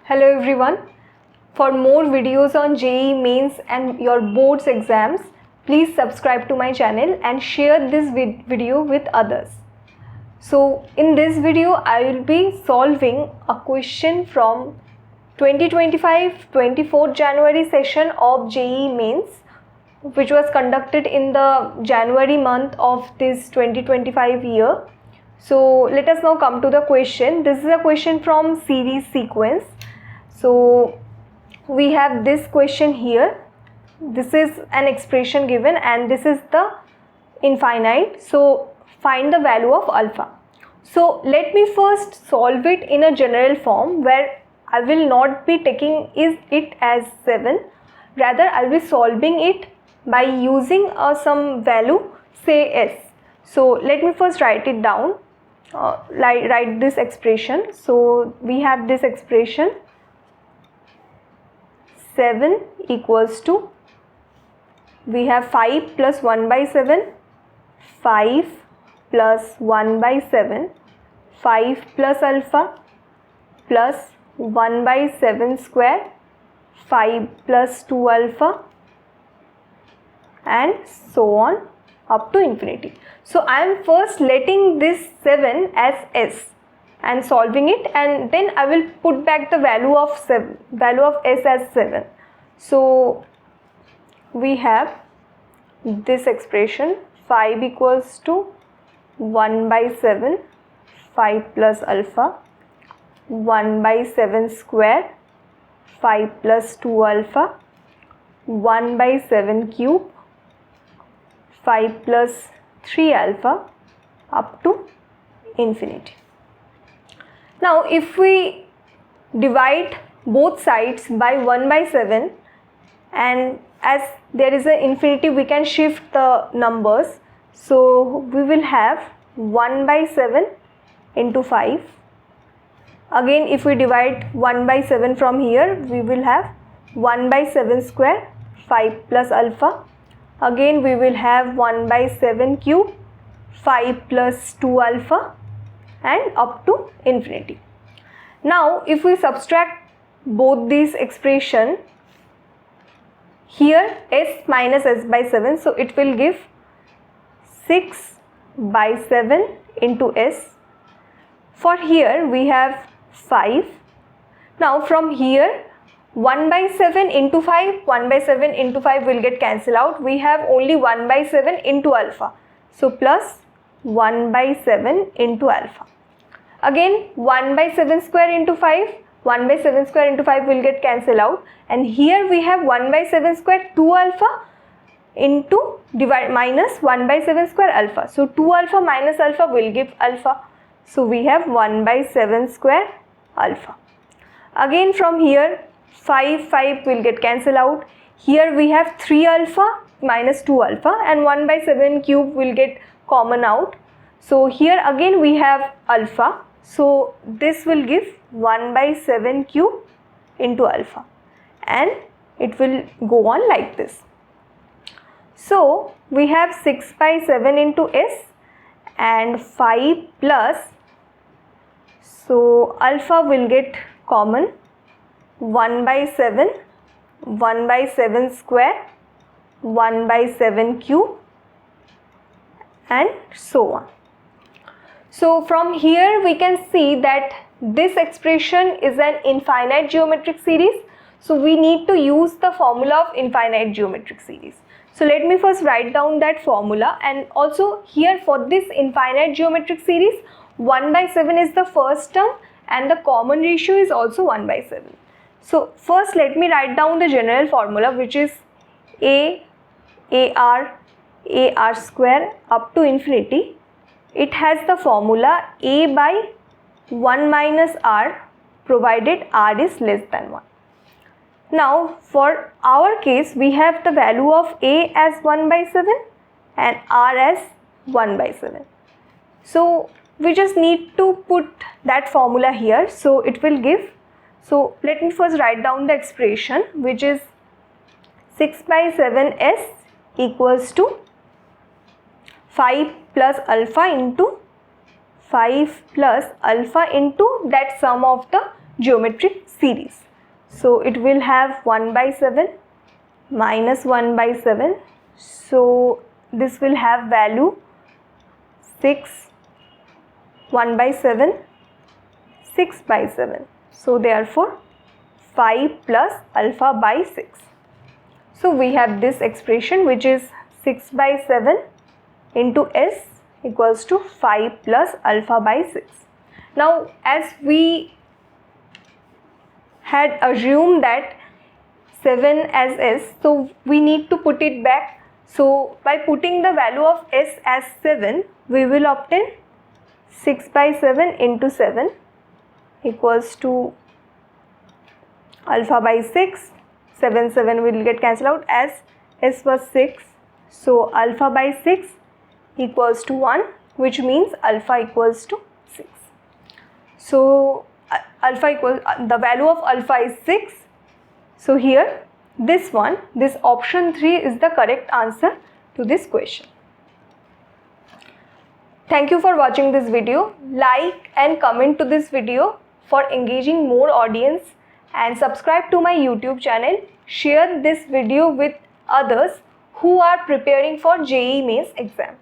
Hello everyone. For more videos on JEE Mains and your boards exams, please subscribe to my channel and share this video with others. So in this video, I will be solving a question from 2025-24 January session of JEE Mains, which was conducted in the January month of this 2025 year. So let us now come to the question. This is a question from series sequence. So we have this question here. This is an expression given and this is the infinite. So find the value of alpha. So let me first solve it in a general form where I will not be taking it as 7. Rather I will be solving it by using some value, say s. So let me first write it down. Write this expression. So we have this expression 7 equals to, we have 5 plus 1 by 7, 5 plus 1 by 7, 5 plus alpha plus 1 by 7 square, 5 plus 2 alpha, and so on up to infinity. So I am first letting this 7 as s and solving it, and then I will put back the value of s as 7. So we have this expression 5 equals to 1 by 7, 5 plus alpha, 1 by 7 square, 5 plus 2 alpha, 1 by 7 cube, 5 plus 3 alpha up to infinity. Now if we divide both sides by 1 by 7, and as there is an infinity we can shift the numbers, so we will have 1 by 7 into 5. Again if we divide 1 by 7 from here, we will have 1 by 7 square, 5 plus alpha. Again we will have 1 by 7 cube, 5 plus 2 alpha, and up to infinity. Now if we subtract both these expression, here s minus s by 7, so it will give 6 by 7 into s. For here we have 5. Now from here 1 by 7 into 5, 1 by 7 into 5 will get cancelled out. We have only 1 by 7 into alpha. So plus 1 by 7 into alpha. Again 1 by 7 square into 5, 1 by 7 square into 5 will get cancelled out. And here we have 1 by 7 square 2 alpha into minus 1 by 7 square alpha. So 2 alpha minus alpha will give alpha. So we have 1 by 7 square alpha. Again from here 5 will get cancelled out. Here we have 3 alpha minus 2 alpha, and 1 by 7 cube will get common out. So here again we have alpha. So this will give 1 by 7 cube into alpha, and it will go on like this. So we have 6 by 7 into s and 5 plus, so alpha will get common, 1 by 7, 1 by 7 square, 1 by 7 cube, and so on. So from here we can see that this expression is an infinite geometric series. So we need to use the formula of infinite geometric series. So let me first write down that formula, and also here for this infinite geometric series 1 by 7 is the first term and the common ratio is also 1 by 7. So first let me write down the general formula, which is ar square up to infinity. It has the formula a by 1 minus r provided r is less than 1. Now for our case we have the value of a as 1 by 7 and r as 1 by 7. So we just need to put that formula here. So it will give, so let me first write down the expression, which is 6 by 7 s equals to 5 plus alpha into 5 plus alpha into that sum of the geometric series. So it will have 1 by 7 minus 1 by 7. So this will have value 6, 1 by 7, 6 by 7. So therefore 5 plus alpha by 6. So we have this expression, which is 6 by 7 into S equals to 5 plus alpha by 6. Now as we had assumed that 7 as S, so we need to put it back. So by putting the value of S as 7, we will obtain 6 by 7 into 7 equals to alpha by 6. 7 will get cancelled out as S was 6. So alpha by 6 equals to 1, which means alpha equals to 6. So the value of alpha is 6. So here this option 3 is the correct answer to this question. Thank you for watching this video. Like and comment to this video for engaging more audience, and subscribe to my YouTube channel. Share this video with others who are preparing for JEE Mains exam.